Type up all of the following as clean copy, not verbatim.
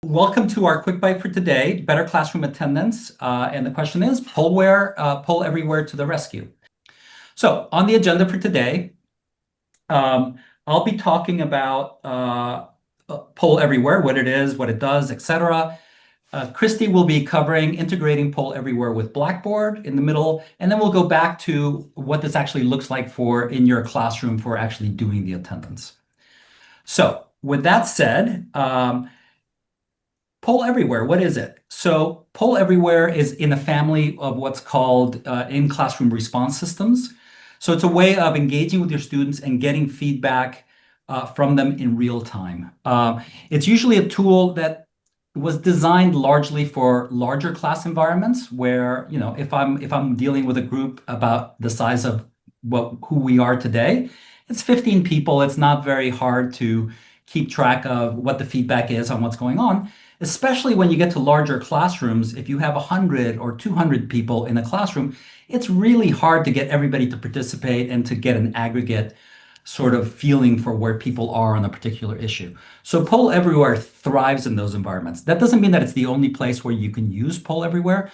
Welcome to our quick bite for today, better classroom attendance. And the question is, poll everywhere to the rescue. So on the agenda for today, I'll be talking about poll everywhere, what it is, what it does, etc. Christy will be covering integrating poll everywhere with Blackboard in the middle, and then we'll go back to what this actually looks like for in your classroom for actually doing the attendance. So with that said, Poll Everywhere, what is it? So Poll Everywhere is in a family of what's called in-classroom response systems. So it's a way of engaging with your students and getting feedback from them in real time. It's usually a tool that was designed largely for larger class environments where, if I'm dealing with a group about the size of who we are today, it's 15 people. It's not very hard to keep track of what the feedback is on what's going on, especially when you get to larger classrooms. If you have 100 or 200 people in a classroom, it's really hard to get everybody to participate and to get an aggregate sort of feeling for where people are on a particular issue. So Poll Everywhere thrives in those environments. That doesn't mean that it's the only place where you can use Poll Everywhere.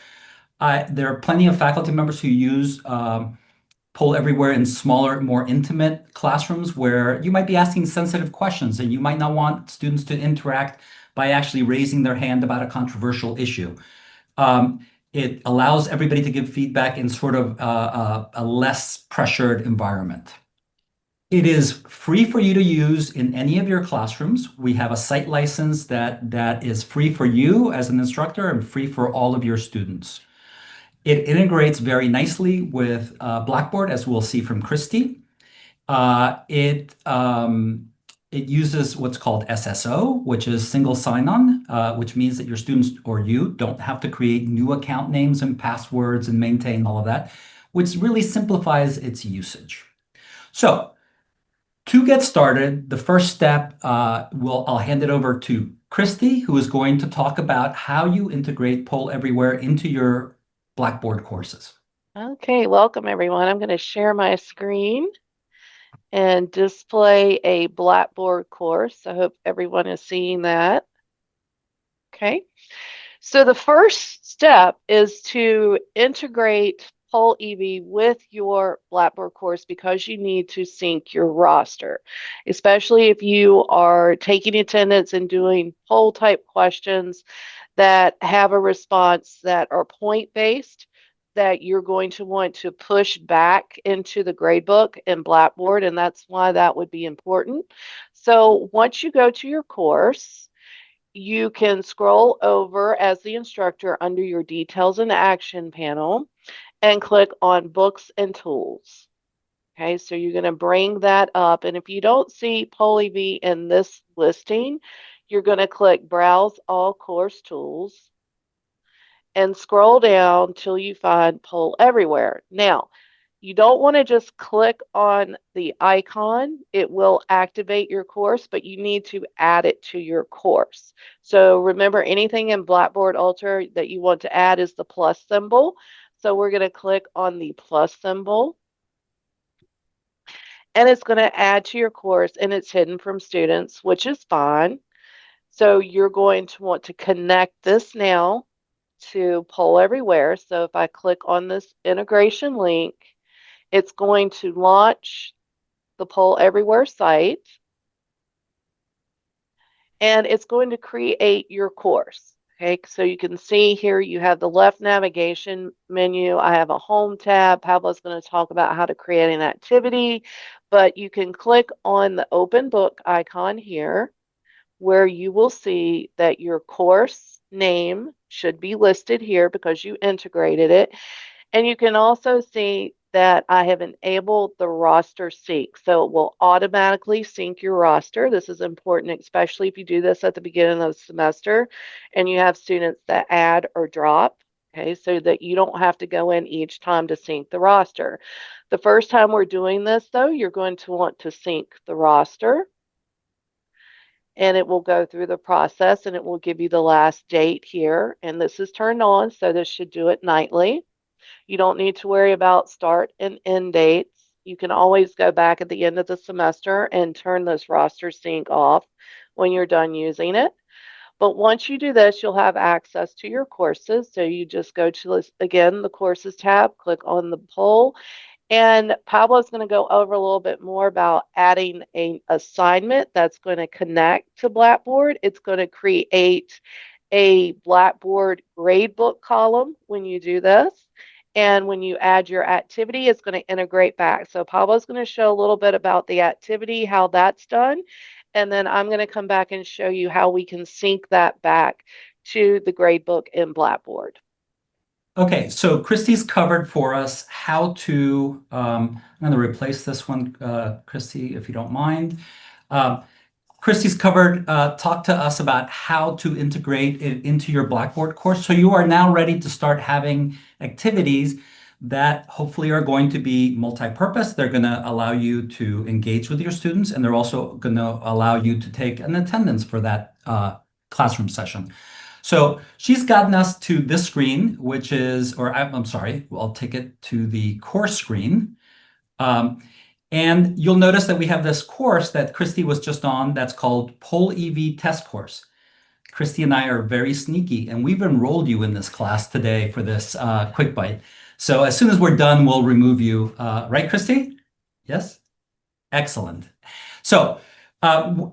There are plenty of faculty members who use Poll Everywhere in smaller, more intimate classrooms where you might be asking sensitive questions and you might not want students to interact by actually raising their hand about a controversial issue. It allows everybody to give feedback in sort of a less pressured environment. It is free for you to use in any of your classrooms. We have a site license that is free for you as an instructor and free for all of your students. It integrates very nicely with Blackboard, as we'll see from Christy. It uses what's called SSO, which is single sign-on, which means that your students or you don't have to create new account names and passwords and maintain all of that, which really simplifies its usage. So to get started, the first step, I'll hand it over to Christy, who is going to talk about how you integrate Poll Everywhere into your Blackboard courses. Okay, welcome everyone. I'm going to share my screen and display a Blackboard course. I hope everyone is seeing that. Okay, so the first step is to integrate Poll EV with your Blackboard course because you need to sync your roster, especially if you are taking attendance and doing poll type questions that have a response that are point-based, that you're going to want to push back into the gradebook and Blackboard, and that's why that would be important. So once you go to your course, you can scroll over as the instructor under your Details and Action panel and click on Books and Tools. Okay, so you're going to bring that up, and if you don't see Poll EV in this listing, you're going to click Browse All Course Tools and scroll down till you find Poll Everywhere. Now, you don't want to just click on the icon. It will activate your course, but you need to add it to your course. So remember, anything in Blackboard Ultra that you want to add is the plus symbol. So we're going to click on the plus symbol, and it's going to add to your course, and it's hidden from students, which is fine. So you're going to want to connect this now to Poll Everywhere. So if I click on this integration link, it's going to launch the Poll Everywhere site, and it's going to create your course. Okay, so you can see here you have the left navigation menu. I have a home tab. Pablo's going to talk about how to create an activity, but you can click on the open book icon here, where you will see that your course name should be listed here because you integrated it. And you can also see that I have enabled the roster sync. So it will automatically sync your roster. This is important, especially if you do this at the beginning of the semester and you have students that add or drop, okay, so that you don't have to go in each time to sync the roster. The first time we're doing this, though, you're going to want to sync the roster, and it will go through the process and it will give you the last date here. And this is turned on, so this should do it nightly. You don't need to worry about start and end dates. You can always go back at the end of the semester and turn this roster sync off when you're done using it. But once you do this, you'll have access to your courses. So you just go to, again, the courses tab, click on the poll, and Pablo's going to go over a little bit more about adding an assignment that's going to connect to Blackboard. It's going to create a Blackboard gradebook column when you do this. And when you add your activity, it's going to integrate back. So Pablo's going to show a little bit about the activity, how that's done. And then I'm going to come back and show you how we can sync that back to the gradebook in Blackboard. Okay, so Christy's covered for us how to, I'm going to replace this one, Christy, if you don't mind. Um, Christy's covered, talked to us about how to integrate it into your Blackboard course. So you are now ready to start having activities that hopefully are going to be multi-purpose. They're going to allow you to engage with your students, and they're also going to allow you to take an attendance for that classroom session. So she's gotten us to this screen, which is, or I'm sorry, I'll take it to the course screen. And you'll notice that we have this course that Christy was just on that's called Pole EV Test Course. Christy and I are very sneaky, and we've enrolled you in this class today for this quick bite. So as soon as we're done, we'll remove you. Right, Christy? Yes? Excellent. So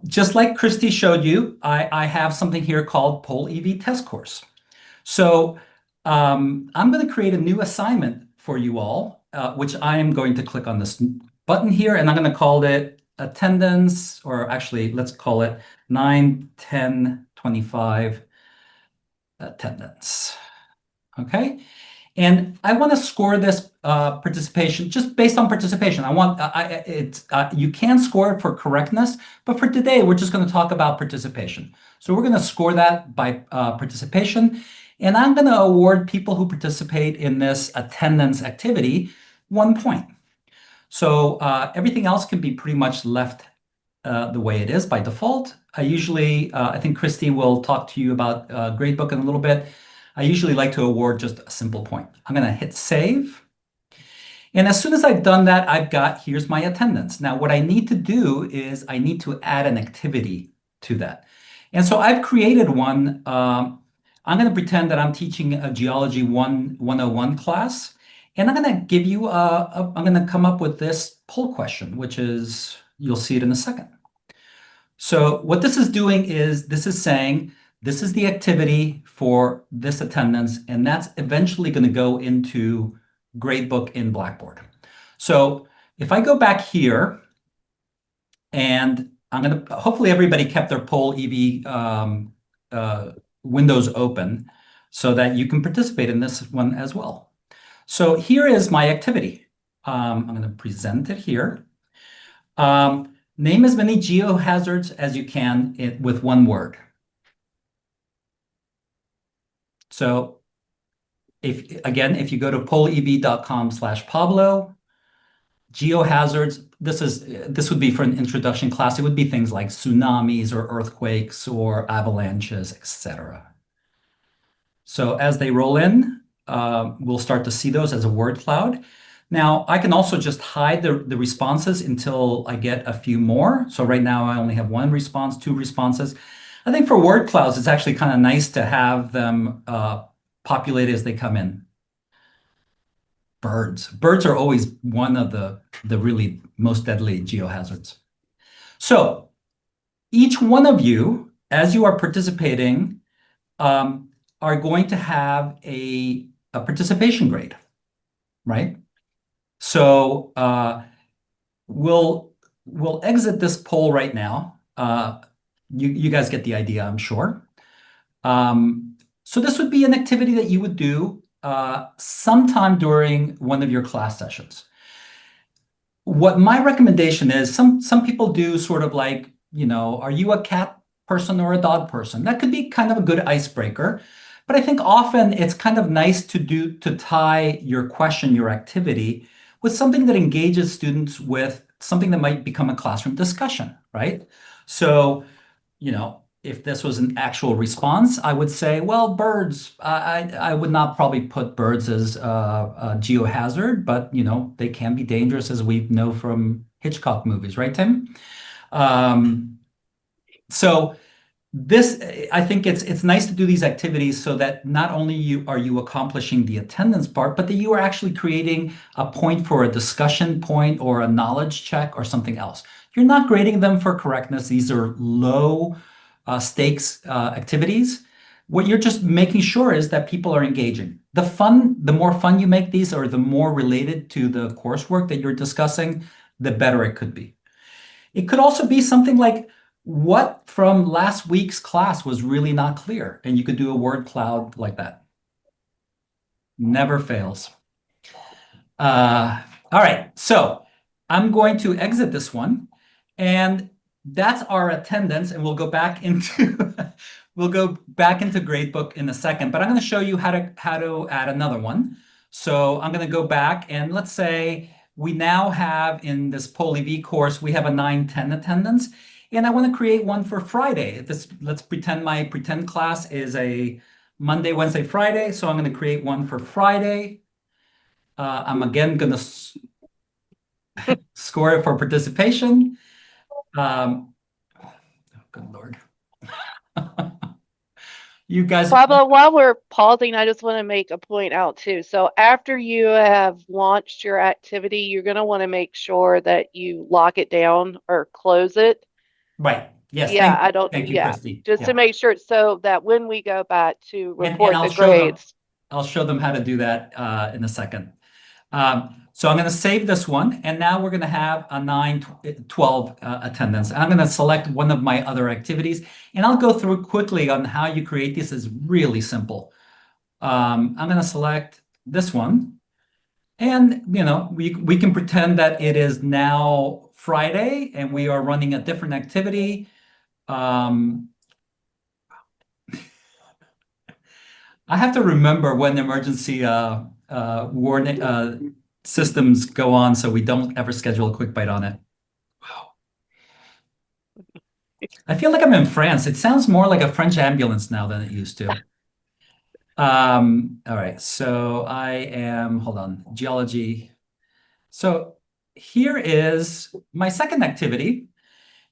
just like Christy showed you, I have something here called Pole EV Test Course. So I'm going to create a new assignment for you all, which I am going to click on this button here, and I'm going to call it attendance, or actually, let's call it 9, 10, 25 attendance. Okay. And I want to score this participation just based on participation. I want you can score it for correctness, but for today, we're just going to talk about participation. So we're going to score that by participation, and I'm going to award people who participate in this attendance activity 1 point. So everything else can be pretty much left the way it is by default. I think Christy will talk to you about gradebook in a little bit. I usually like to award just a simple point. I'm going to hit save. And as soon as I've done that, here's my attendance. Now, what I need to do is I need to add an activity to that. And so I've created one. I'm going to pretend that I'm teaching a Geology 101 class. And I'm going to give you, I'm going to come up with this poll question, which is, you'll see it in a second. So what this is doing is this is saying, this is the activity for this attendance, and that's eventually going to go into gradebook in Blackboard. So if I go back here, and I'm going to, hopefully everybody kept their poll EV windows open so that you can participate in this one as well. So here is my activity. I'm going to present it here. Name as many geohazards as you can with one word. So if you go to poleev.com/Pablo, geohazards, this would be for an introduction class. It would be things like tsunamis or earthquakes or avalanches, etc. So as they roll in, we'll start to see those as a word cloud. Now, I can also just hide the responses until I get a few more. So right now I only have one response, two responses. I think for word clouds, it's actually kind of nice to have them populated as they come in. Birds. Birds are always one of the really most deadly geohazards. So each one of you, as you are participating, are going to have a participation grade, right? So we'll exit this poll right now. You guys get the idea, I'm sure. So this would be an activity that you would do sometime during one of your class sessions. What my recommendation is, some people do sort of like, are you a cat person or a dog person? That could be kind of a good icebreaker. But I think often it's kind of nice to tie your question, your activity, with something that engages students with something that might become a classroom discussion, right? So, if this was an actual response, I would say, well, birds, I would not probably put birds as a geohazard, but, they can be dangerous as we know from Hitchcock movies, right, Tim? So this, I think it's nice to do these activities so that not only are you accomplishing the attendance part, but that you are actually creating a point for a discussion point or a knowledge check or something else. You're not grading them for correctness. These are low stakes activities. What you're just making sure is that people are engaging. The more fun you make these, or the more related to the coursework that you're discussing, the better it could be. It could also be something like what from last week's class was really not clear, and you could do a word cloud like that. Never fails. Uh, all right, so I'm going to exit this one, and that's our attendance, and we'll go back into we'll go back into gradebook in a second, but I'm going to show you how to add another one. So I'm going to go back, and let's say we now have in this PolyV course, we have a 9-10 attendance, and I want to create one for Friday. Let's pretend my pretend class is a Monday, Wednesday, Friday, so I'm going to create one for Friday. I'm again going to score it for participation. Oh, good Lord. You guys, Pablo, while we're pausing, I just want to make a point out too. So after you have launched your activity, you're going to want to make sure that you lock it down or close it. right. Yes, Yeah, I don't, thank you, yeah, Christy. just to Yeah. make sure so that when we go back to And report the grades. I'll show them how to do that in a second. So I'm going to save this one, and now we're going to have a 9-12 attendance. I'm going to select one of my other activities, and I'll go through quickly on how you create this. Is really simple. I'm going to select this one, and we can pretend that it is now Friday, and we are running a different activity. Um, I have to remember when emergency warning systems go on so we don't ever schedule a quick bite on it. Wow. I feel like I'm in France. It sounds more like a French ambulance now than it used to. All right, so hold on, geology. So here is my second activity.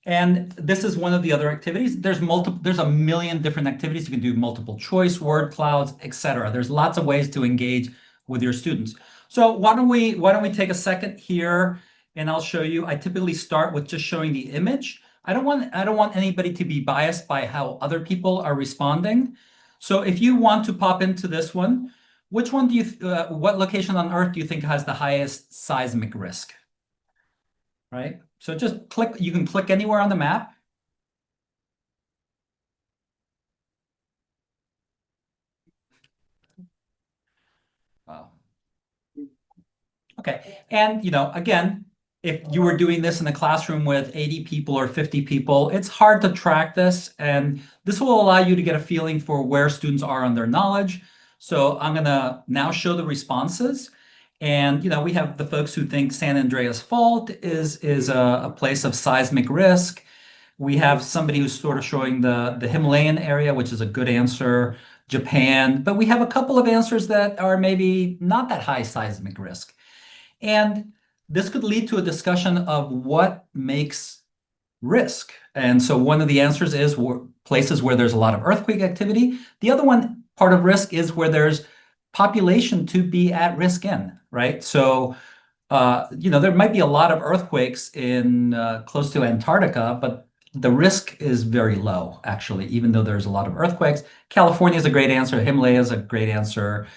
And this is one of the other activities. There's a million different activities. You can do multiple choice, word clouds, etc. There's lots of ways to engage with your students. So why don't we take a second here and I'll show you. I typically start with just showing the image. I don't want anybody to be biased by how other people are responding. So if you want to pop into this one, which one what location on Earth do you think has the highest seismic risk? Right? So just click, you can click anywhere on the map. Wow. Okay. And, again, if you were doing this in a classroom with 80 people or 50 people, it's hard to track this. And this will allow you to get a feeling for where students are on their knowledge. So I'm going to now show the responses. And, we have the folks who think San Andreas Fault is a place of seismic risk. We have somebody who's sort of showing the Himalayan area, which is a good answer, Japan, but we have a couple of answers that are maybe not that high seismic risk. And this could lead to a discussion of what makes risk. And so one of the answers is places where there's a lot of earthquake activity. The other one, part of risk, is where there's population to be at risk in, right? So there might be a lot of earthquakes in close to Antarctica, but the risk is very low, actually, even though there's a lot of earthquakes. California is a great answer. Himalaya is a great answer.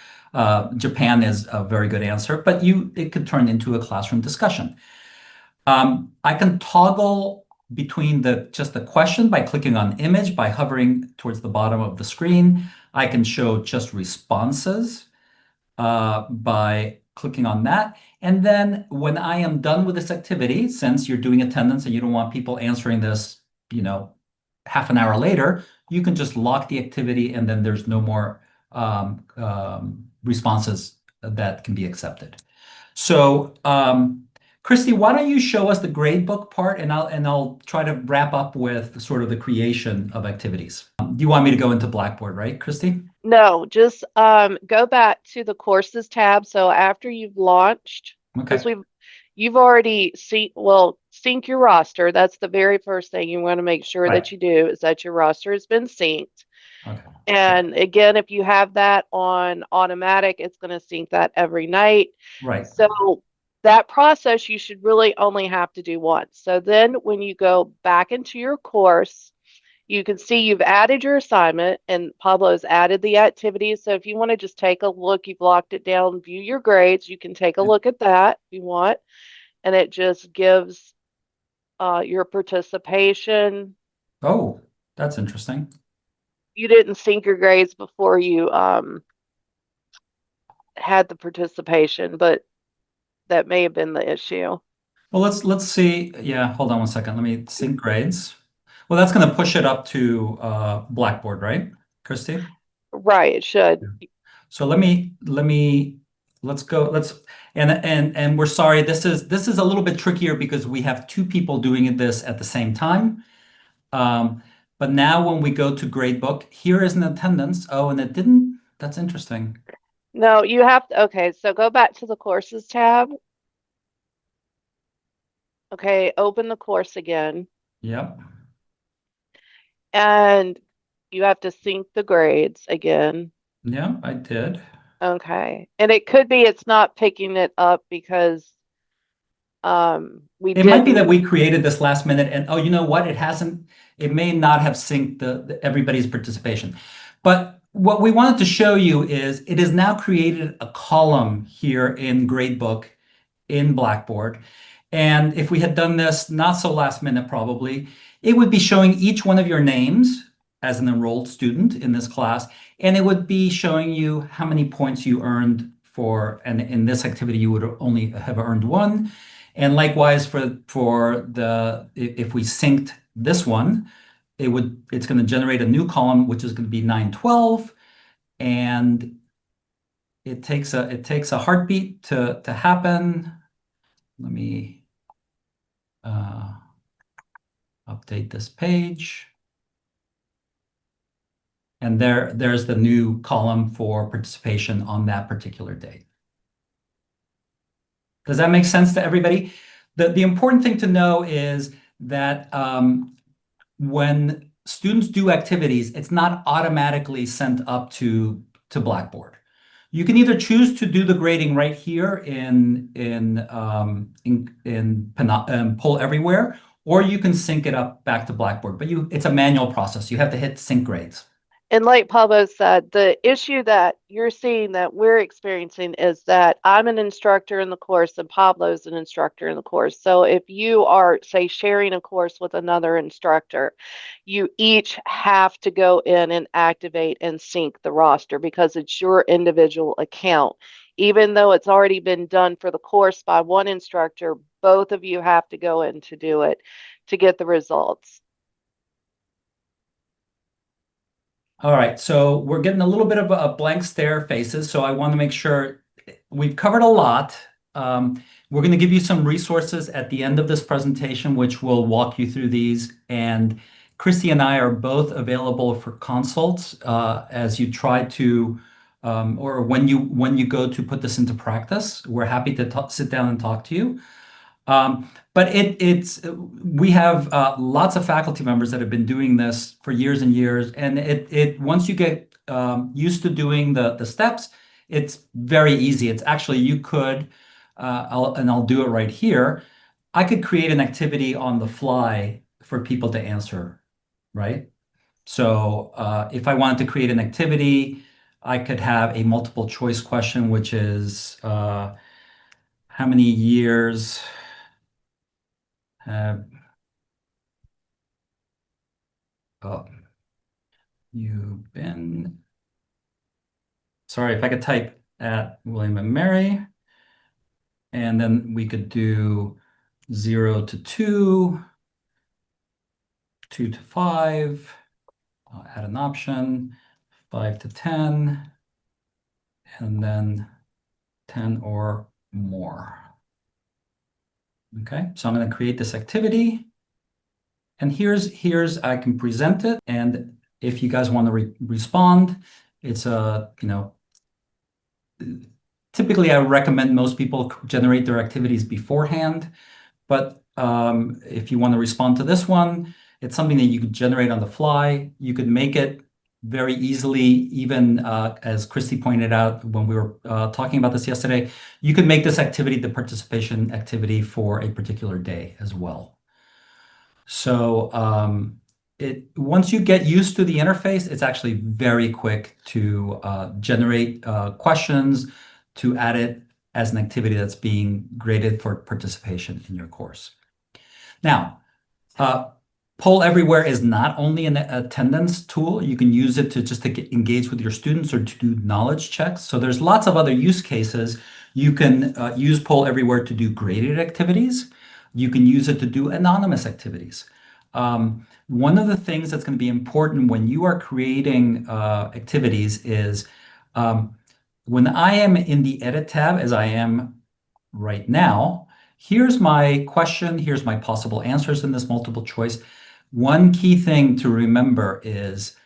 Japan is a very good answer, but it could turn into a classroom discussion. I can toggle between just the question by clicking on image, by hovering towards the bottom of the screen. I can show just responses by clicking on that. And then when I am done with this activity, since you're doing attendance and you don't want people answering this, half an hour later, you can just lock the activity and then there's no more responses that can be accepted. So, Christy, why don't you show us the gradebook part and I'll try to wrap up with sort of the creation of activities. Do you want me to go into Blackboard, right, Christy? No, just go back to the courses tab. So after you've launched, because Okay. you've already seen, well, sync your roster. That's the very first thing you want to make sure Right. that you do is that your roster has been synced. Okay. And again, if you have that on automatic, it's going to sync that every night. Right. So that process you should really only have to do once. So then when you go back into your course, you can see you've added your assignment and Pablo's added the activities. So if you want to just take a look, you've locked it down, view your grades, you can take a look at that if you want. And it just gives your participation. Oh, that's interesting. You didn't sync your grades before you had the participation, but that may have been the issue. Well, let's see. Yeah, hold on one second. Let me sync grades. Well, that's going to push it up to Blackboard, right, Christy? Right, it should. Yeah. So let's go. And we're sorry. This is a little bit trickier because we have two people doing this at the same time. Um, but now when we go to gradebook, here is an attendance. Oh, and it didn't. That's interesting. No, you have to, okay, so go back to the courses tab. Okay, open the course again. Yep. And you have to sync the grades again. Yeah, I did. Okay. And it could be it's not picking it up because we It might be that didn't. we created this last minute and oh, you know what? It may not have synced everybody's participation. But what we wanted to show you is it has now created a column here in Gradebook in Blackboard. And if we had done this not so last minute, probably, it would be showing each one of your names as an enrolled student in this class. And it would be showing you how many points you earned and in this activity, you would only have earned one. And likewise if we synced this one, it's going to generate a new column, which is going to be 912. And it takes a heartbeat to happen. Let me uh, update this page. And there's the new column for participation on that particular date. Does that make sense to everybody? The important thing to know is that when students do activities, it's not automatically sent up to Blackboard. You can either choose to do the grading right here in Poll Everywhere, or you can sync it up back to Blackboard. But it's a manual process. You have to hit sync grades. And like Pablo said, the issue that you're seeing that we're experiencing is that I'm an instructor in the course and Pablo's an instructor in the course. So if you are, say, sharing a course with another instructor, you each have to go in and activate and sync the roster because it's your individual account. Even though it's already been done for the course by one instructor, both of you have to go in to do it to get the results. All right, so we're getting a little bit of a blank stare faces, so I want to make sure we've covered a lot. We're going to give you some resources at the end of this presentation, which will walk you through these. And Christy and I are both available for consults as you try to, or when you go to put this into practice. We're happy to sit down and talk to you. But we have lots of faculty members that have been doing this for years and years, and it once you get used to doing the steps, it's very easy. It's actually you could, I'll do it right here. I could create an activity on the fly for people to answer, right? So if I wanted to create an activity, I could have a multiple choice question, which is how many years have oh, you've been, sorry, if I could type at William and Mary, and then we could do 0 to 2, 2 to 5, I'll add an option, 5 to 10, and then 10 or more. Okay, so I'm going to create this activity. And here's I can present it. And if you guys want to respond, it's typically I recommend most people generate their activities beforehand, but If you want to respond to this one, it's something that you could generate on the fly. You could make it very easily, even as Christy pointed out when we were talking about this yesterday, you could make this activity the participation activity for a particular day as well. So once you get used to the interface, it's actually very quick to generate questions, to add it as an activity that's being graded for participation in your course. Now, uh, Poll Everywhere is not only an attendance tool. You can use it to just to engage with your students or to do knowledge checks. So there's lots of other use cases. You can use Poll Everywhere to do graded activities. You can use it to do anonymous activities. One of the things that's going to be important when you are creating activities is when I am in the Edit tab, as I am right now, here's my question, here's my possible answers in this multiple choice. One key thing to remember is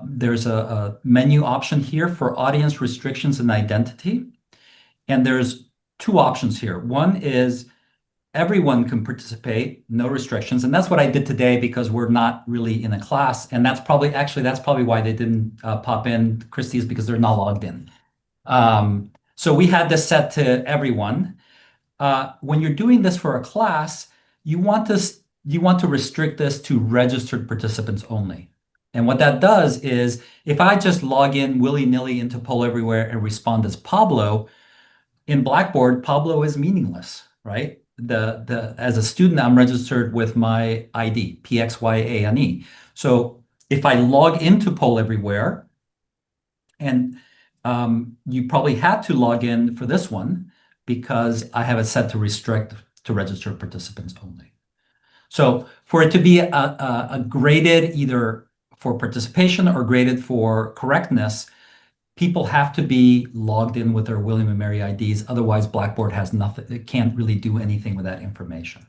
there's a menu option here for audience restrictions and identity. And there's two options here. One is everyone can participate, no restrictions. And that's what I did today because we're not really in a class. And that's probably why they didn't pop in, Christie's, because they're not logged in. So we had this set to everyone. When you're doing this for a class, you want to restrict this to registered participants only. And what that does is if I just log in willy-nilly into Poll Everywhere and respond as Pablo, in Blackboard, Pablo is meaningless, right? As a student, I'm registered with my ID, PXYANE. So if I log into Poll Everywhere, and you probably had to log in for this one because I have it set to restrict to registered participants only. So for it to be a graded either for participation or graded for correctness, people have to be logged in with their William and Mary IDs. Otherwise, Blackboard has nothing. It can't really do anything with that information.